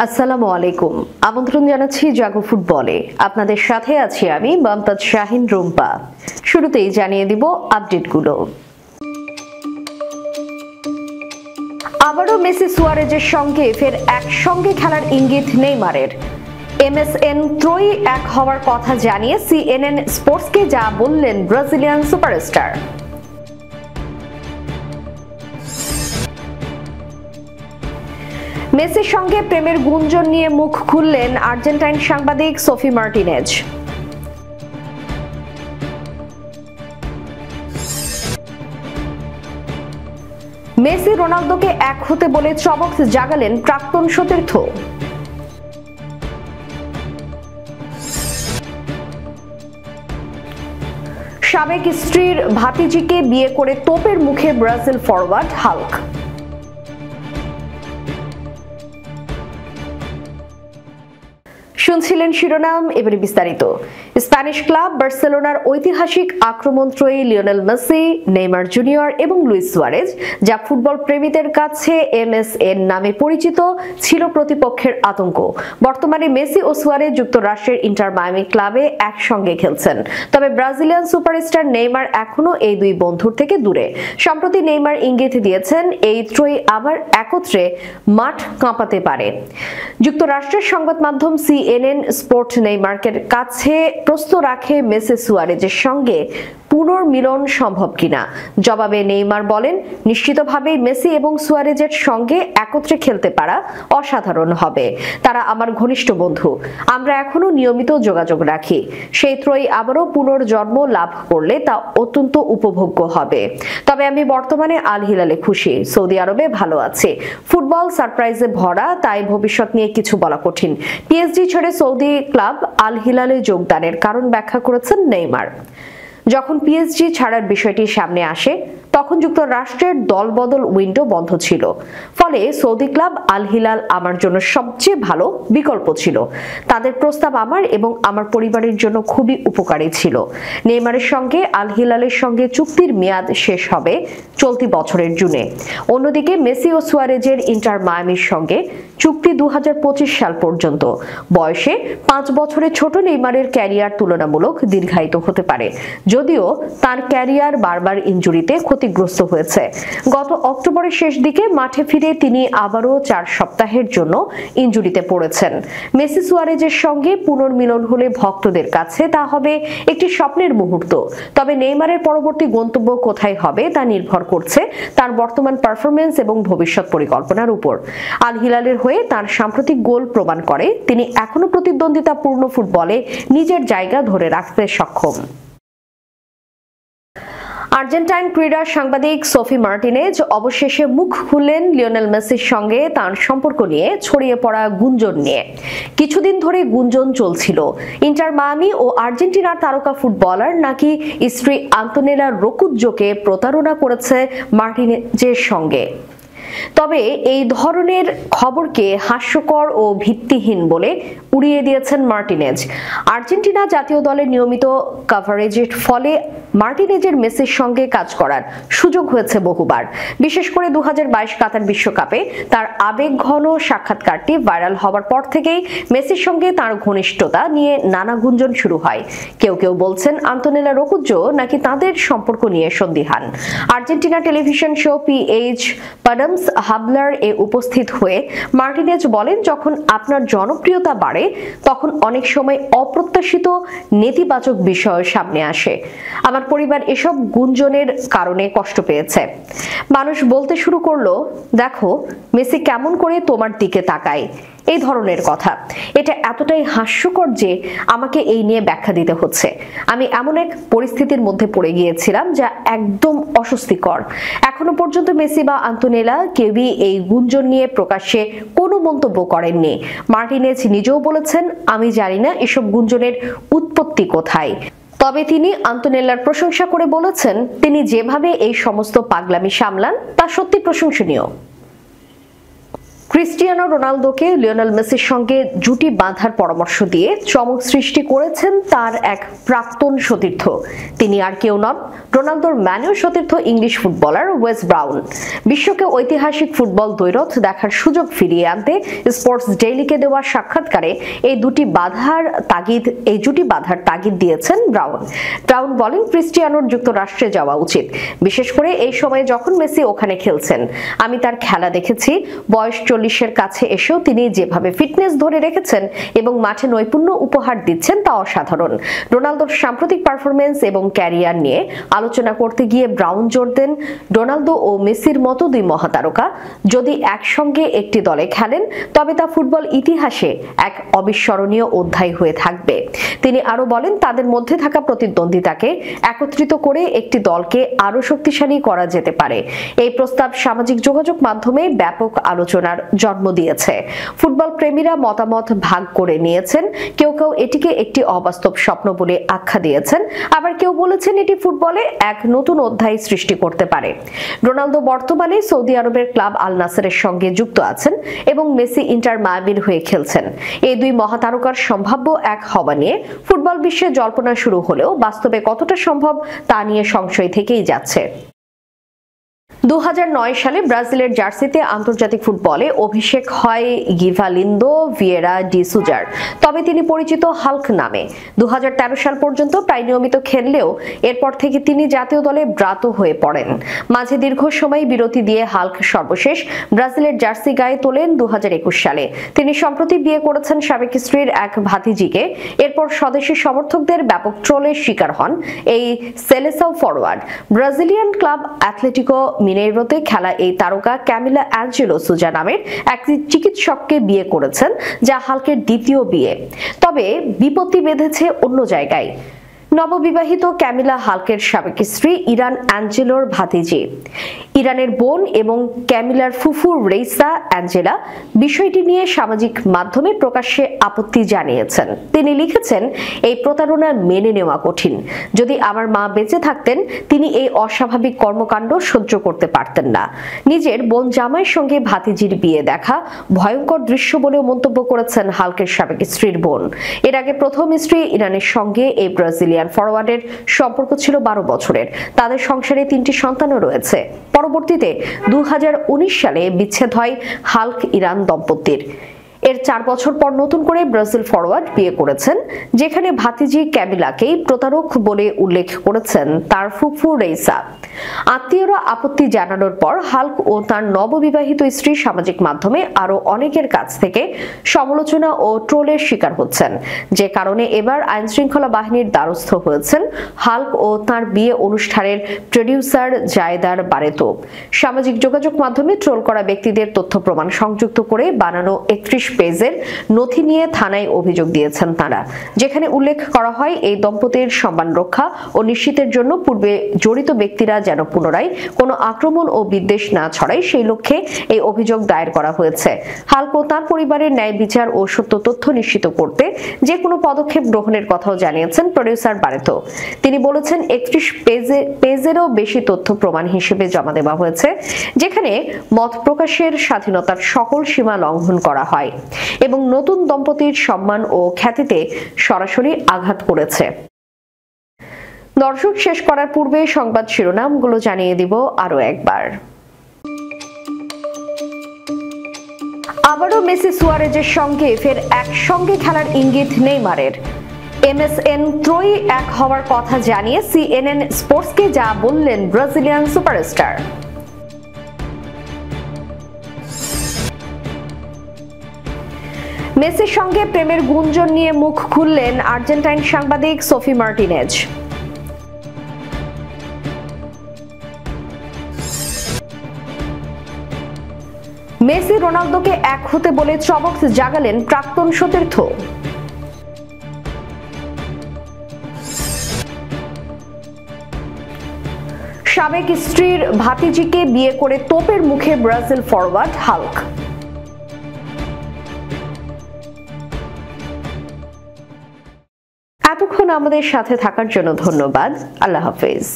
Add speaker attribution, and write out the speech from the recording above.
Speaker 1: আসসালামু আলাইকুম। আমন্ত্রণ জানাচ্ছি জাগো ফুটবলে। আপনাদের সাথে আছি আমি মমতাজ শাহিন রুম্পা। শুরুতেই জানিয়ে দিব আপডেটগুলো। আবারও মেসি সুয়ারেজের সঙ্গে ফের একসঙ্গে খেলার ইঙ্গিত নেইমারের। MSN ত্রয়ী এক হওয়ার কথা জানিয়ে CNN স্পোর্টসকে যা বললেন ব্রাজিলিয়ান সুপারস্টার। মেসির সঙ্গে প্রেমের গুঞ্জন নিয়ে মুখ খুললেন আর্জেন্টাইন সাংবাদিক সোফি মার্টিনেজ। মেসি রোনালদোকে এক হতে বলে চমক জাগালেন প্রাক্তন সতীর্থ। সাবেক স্ত্রীর ভাতিজিকে বিয়ে করে তোপের মুখে ব্রাজিল ফরওয়ার্ড হাল্ক। শুনছিলেন শিরোনাম, এবারে বিস্তারিত। স্প্যানিশ ক্লাব বার্সেলোনার ঐতিহাসিক আক্রমণত্রয়ী লিওনেল মেসি, নেইমার জুনিয়র এবং লুইস সুয়ারেজ, যা ফুটবল প্রেমীদের কাছে MSN নামে পরিচিত, ছিল প্রতিপক্ষের আতঙ্ক। বর্তমানে মেসি ও সুয়ারেজ যুক্তরাষ্ট্রের ইন্টার মায়ামি ক্লাবে একসঙ্গে খেলছেন। তবে ব্রাজিলিয়ান সুপারস্টার নেইমার এখনো এই দুই বন্ধুর থেকে দূরে। সম্প্রতি নেইমার ইঙ্গিত দিয়েছেন এই ত্রয়ী আবার একত্রে মাঠ কাঁপাতে পারে। যুক্তরাষ্ট্রের সংবাদ মাধ্যম CNN স্পোর্ট নেইমারের কাছে প্রশ্ন রাখে মেসি সুয়ারেজের সঙ্গে পুনর্মিলন সম্ভব কিনা। জবাবে নেইমার বলেন, নিশ্চিতভাবেই মেসি এবং সুয়ারেজের সঙ্গে একত্রে খেলতে পারা অসাধারণ হবে। তারা আমার ঘনিষ্ঠ বন্ধু, আমরা এখনো নিয়মিত যোগাযোগ রাখি। সেই ত্রয়ী আবারও পুনর্জন্ম লাভ করলে তা অত্যন্ত উপভোগ্য হবে। তবে আমি বর্তমানে আল হিলালে খুশি, সৌদি আরবে ভালো আছি। ফুটবল সারপ্রাইজে ভরা, তাই ভবিষ্যৎ নিয়ে কিছু বলা কঠিন। PSG ছেড়ে সৌদি ক্লাব আল হিলালে যোগদানের কারণ ব্যাখ্যা করেছেন নেইমার। যখন PSG ছাড়ার বিষয়টি সামনে আসে তখন যুক্তরাষ্ট্রের দলবদল উইন্ডো বন্ধ ছিল, ফলে সৌদি ক্লাব আল হিলাল আমার জন্য সবচেয়ে ভালো বিকল্প ছিল। তাদের প্রস্তাব আমার এবং আমার পরিবারের জন্য খুবই উপকারী ছিল। নেইমারের সঙ্গে আল হিলালের সঙ্গে চুক্তির মেয়াদ শেষ হবে চলতি বছরের জুনে। অন্যদিকে মেসি ও সুয়ারেজের ইন্টার মায়ামির সঙ্গে চুক্তি 2025 সাল পর্যন্ত। বয়সে 5 বছরের ছোট নেইমারের ক্যারিয়ার তুলনামূলক দীর্ঘায়িত হতে পারে, যদিও তার ক্যারিয়ার বারবার ইনজুরিতে ক্ষতিগ্রস্ত হয়েছে। গত অক্টোবরের শেষ দিকে মাঠে ফিরে তিনি আবারও 4 সপ্তাহের জন্য ইনজুরিতে পড়েছেন। মেসি সুয়ারেজের সঙ্গে পুনর্মিলন হলে ভক্তদের কাছে তা হবে একটি স্বপ্নের মুহূর্ত। তবে নেইমারের পরবর্তী গন্তব্য কোথায় হবে তা নির্ভর করছে তার বর্তমান পারফরম্যান্স এবং ভবিষ্যৎ পরিকল্পনার উপর। আল হিলালের হয়ে তার সাম্প্রতিক গোল প্রমাণ করে তিনি এখনো প্রতিদ্বন্দ্বিতাপূর্ণ ফুটবলে নিজের জায়গা ধরে রাখতে সক্ষম। আর্জেন্টাইন ক্রীড়া সাংবাদিক সোফি মার্টিনেজ অবশেষে মুখ খুললেন লিওনেল মেসির সঙ্গে তার সম্পর্ক নিয়ে ছড়িয়ে পড়া গুঞ্জন নিয়ে। কিছুদিন ধরে গুঞ্জন চলছিল ইন্টার মায়ামি ও আর্জেন্টিনার তারকা ফুটবলার নাকি স্ত্রী আন্তোনেলা রোকুজ্জোকে প্রতারণা করেছে মার্টিনেজের সঙ্গে। তবে এই ধরনের খবরকে হাস্যকর ও ভিত্তিহীন বলে উড়িয়ে দিয়েছেন মার্টিনেজ। আর্জেন্টিনা জাতীয় দলের নিয়মিত কভারেজের ফলে মার্টিনেজের মেসির সঙ্গে কাজ করার সুযোগ হয়েছে বহুবার। বিশেষ করে 2022 কাতার বিশ্বকাপে তার আবেগঘন সাক্ষাৎকারটি ভাইরাল হওয়ার পর থেকেই মেসির সঙ্গে তার ঘনিষ্ঠতা নিয়ে নানা গুঞ্জন শুরু হয়। কেউ কেউ বলছেন আন্তোনেলা রোকুজ্জো নাকি তাদের সম্পর্ক নিয়ে সন্দিহান। আর্জেন্টিনা টেলিভিশন শো PH পাডামস হাবলার এ উপস্থিত হয়ে মার্টিনেজ বলেন, যখন আপনার জনপ্রিয়তা বাড়ে তখন অনেক সময় অপ্রত্যাশিত নেতিবাচক বিষয় সামনে আসে। আমার পরিবার এসব গুঞ্জনের কারণে কষ্ট পেয়েছে। মানুষ বলতে শুরু করলো, দেখো মেসি কেমন করে তোমার দিকে তাকায়, এই ধরনের কথা। এটা এতটাই হাস্যকর যে আমাকে এই নিয়ে ব্যাখ্যা দিতে হচ্ছে। আমি এমন এক পরিস্থিতির মধ্যে পড়ে গিয়েছিলাম যা একদম অস্বস্তিকর। এখনো পর্যন্ত মেসি বা আন্তোনেলা কেউই এই গুঞ্জন নিয়ে প্রকাশ্যে কোনো মন্তব্য করেননি। মার্টিনেজ নিজেও বলেছেন, আমি জানি না এসব গুঞ্জনের উৎপত্তি কোথায়। তবে তিনি আন্তোনেলার প্রশংসা করে বলেছেন, তিনি যেভাবে এই সমস্ত পাগলামি সামলান তা সত্যি প্রশংসনীয়। ক্রিস্টিয়ানো রোনালদোকে লিওনেল মেসির সঙ্গে জুটি বাঁধার পরামর্শ দিয়ে চমক সৃষ্টি করেছেন তার এক প্রাক্তন সতীর্থ। তিনি আর কেউ নন, রোনালদোর ম্যানীয় সতীর্থ ইংলিশ ফুটবলার ওয়েস ব্রাউন। বিশ্বকে ঐতিহাসিক ফুটবল দ্বৈরথ দেখার সুযোগ ফিরিয়ে আনতে স্পোর্টস ডেইলিকে দেওয়া সাক্ষাৎকারে এই জুটি বাঁধার তাগিদ দিয়েছেন ব্রাউন বলেন, ক্রিস্টিয়ানোর যুক্তরাষ্ট্রে যাওয়া উচিত, বিশেষ করে এই সময়ে যখন মেসি ওখানে খেলছেন। আমি তার খেলা দেখেছি, বয়স 40-এর কাছে এসেও তিনি যেভাবে ফিটনেস ধরে রেখেছেন এবং মাঠে নৈপুণ্য উপহার দিচ্ছেন তা অসাধারণ। রোনালদোর সাম্প্রতিক পারফরমেন্স এবং ক্যারিয়ার নিয়ে আলোচনা করতে গিয়ে ব্রাউন জোর দেন, রোনালদো ও মেসির মতো দুই মহাতারকা যদি একসঙ্গে একটি দলে খেলেন তবে তা ফুটবল ইতিহাসে এক অবিস্মরণীয় অধ্যায় হয়ে থাকবে। তিনি আরো বলেন, তাদের মধ্যে থাকা প্রতিদ্বন্দ্বিতাকে একত্রিত করে একটি দলকে আরো শক্তিশালী করা যেতে পারে। এই প্রস্তাব সামাজিক যোগাযোগ মাধ্যমে ব্যাপক আলোচনার জন্ম দিয়েছে। ফুটবল প্রেমীরা মতামত ভাগ করে নিয়েছেন। কেউ কেউ এটিকে একটি অবাস্তব স্বপ্ন বলে আখ্যা দিয়েছেন, আবার কেউ বলেছেন এটি ফুটবলে এক নতুন অধ্যায় সৃষ্টি করতে পারে। রোনালদো বর্তমানে সৌদি আরবের ক্লাব আল নাসেরের সঙ্গে যুক্ত আছেন এবং মেসি ইন্টার মায়ামির হয়ে খেলছেন। এই দুই মহাতারকার সম্ভাব্য এক হওয়া নিয়ে ফুটবল বিশ্বে জল্পনা শুরু হলেও বাস্তবে কতটা সম্ভব তা নিয়ে সংশয় থেকেই যাচ্ছে। 2009 সালে ব্রাজিলের জার্সিতে আন্তর্জাতিক ফুটবলে অভিষেক হয় গিভালিন্দো ভিয়েরা ডি সুজার, তবে তিনি পরিচিত হাল্ক নামে। 2013 সাল পর্যন্ত প্রায় নিয়মিত খেললেও এরপর থেকে তিনি জাতীয় দলে ব্রাত হয়ে পড়েন। মাঝে দীর্ঘ সময় বিরতি দিয়ে হাল্ক সর্বশেষ ব্রাজিলের জার্সি গায়ে তোলেন 2021 সালে। তিনি সম্প্রতি বিয়ে করেছেন সাবেক স্ত্রীর এক ভাতিজিকে। এরপর স্বদেশী সমর্থকদের ব্যাপক ট্রোলের শিকার হন এই সেলেসাও ফরওয়ার্ড। ব্রাজিলিয়ান ক্লাব অ্যাথলেটিকো মিনেইরোতে খেলা এই তারকা ক্যামিলা অ্যাঞ্জেলো সুজা নামের এক চিকিৎসককে বিয়ে করেছেন, যা হাল্কের দ্বিতীয় বিয়ে। তবে বিপত্তি বেঁধেছে অন্য জায়গায়। নববিবাহিত ক্যামিলা হাল্কের সাবেক স্ত্রী ইরান অ্যাঞ্জেলোর ভাতিজি, ইরানের বোন এবং ক্যামিলার ফুফু রেইসা অ্যাঞ্জেলা বিষয়টি নিয়ে সামাজিক মাধ্যমে প্রকাশ্যে আপত্তি জানিয়েছেন। তিনি লিখেছেন, এই প্রতারণা মেনে নেওয়া কঠিন। যদি আমার মা বেঁচে থাকতেন তিনি এই অস্বাভাবিক কর্মকাণ্ড সহ্য করতে পারতেন না। নিজের বোন জামাইয়ের সঙ্গে ভাতিজির বিয়ে দেখা ভয়ঙ্কর দৃশ্য বলেও মন্তব্য করেছেন হাল্কের সাবেক স্ত্রীর বোন। এর আগে প্রথম স্ত্রী ইরানের সঙ্গে এই ব্রাজিলিয়ান ফরওয়ার্ডের সম্পর্ক ছিল 12 বছরের। তাদের সংসারে 3টি সন্তানও রয়েছে। পরবর্তীতে 2019 সালে বিচ্ছেদ হয় হাল্ক ইরান দম্পতির। এর 4 বছর পর নতুন করে ব্রাজিল ফরওয়ার্ড বিয়ে করেছেন, যেখানে ভাতিজি ক্যামিলাকেই প্রতারক বলে উল্লেখ করেছেন তার ফুফু রেইসা। আত্মীয়রা আপত্তি জানানোর পর হাল্ক ও তার নববিবাহিত স্ত্রী সামাজিক মাধ্যমে আরো অনেকের কাছ থেকে সমালোচনা ও ট্রোলের শিকার হচ্ছেন, যে কারণে এবার আইনশৃঙ্খলা বাহিনীর দ্বারস্থ হয়েছেন হাল্ক ও তার বিয়ে অনুষ্ঠানের প্রডিউসার জায়দার বারেতো। সামাজিক যোগাযোগ মাধ্যমে ট্রোল করা ব্যক্তিদের তথ্য প্রমাণ সংযুক্ত করে বানানো 31 পেজের নথি নিয়ে থানায় অভিযোগ দিয়েছেন তারা, যেখানে উল্লেখ করা হয় এই দম্পতির সম্মান রক্ষা ও নিশ্চিতের জন্য পূর্বে জড়িত ব্যক্তিরা যেন পুনরায় কোনো আক্রমণ ও বিদ্বেষ না ছড়ায় সেই লক্ষ্যে এই অভিযোগ দায়ের করা হয়েছে। হাল্ক ও তার পরিবারের ন্যায় বিচার ও সত্য তথ্য নিশ্চিত করতে যে কোনো পদক্ষেপ গ্রহণের কথাও জানিয়েছেন প্রডিউসার বারেতো। তিনি বলেছেন, 31 পেজেরও বেশি তথ্য প্রমাণ হিসেবে জমা দেওয়া হয়েছে, যেখানে মত প্রকাশের স্বাধীনতার সকল সীমা লঙ্ঘন করা হয় এবং নতুন দম্পতির সম্মান ও খ্যাতিতে সরাসরি আঘাত করেছে। দর্শক, শেষ করার পূর্বে সংবাদ শিরোনামগুলো জানিয়ে দিব আরো একবার। আবারও মেসি সুয়ারেজের সঙ্গে ফের একসঙ্গে খেলার ইঙ্গিত নেইমারের। MSN ত্রয়ী এক হওয়ার কথা জানিয়ে CNN স্পোর্টসকে যা বললেন ব্রাজিলিয়ান সুপারস্টার। মেসির সঙ্গে প্রেমের গুঞ্জন নিয়ে মুখ খুললেন আর্জেন্টাইন সাংবাদিক সোফি মার্টিনেজ। মেসি রোনালদোকে এক হতে বলে চমক জাগালেন প্রাক্তন সতীর্থ। সাবেক স্ত্রীর ভাতিজিকে বিয়ে করে তোপের মুখে ব্রাজিল ফরওয়ার্ড হাল্ক। এতক্ষণ আমাদের সাথে থাকার জন্য ধন্যবাদ। আল্লাহ হাফেজ।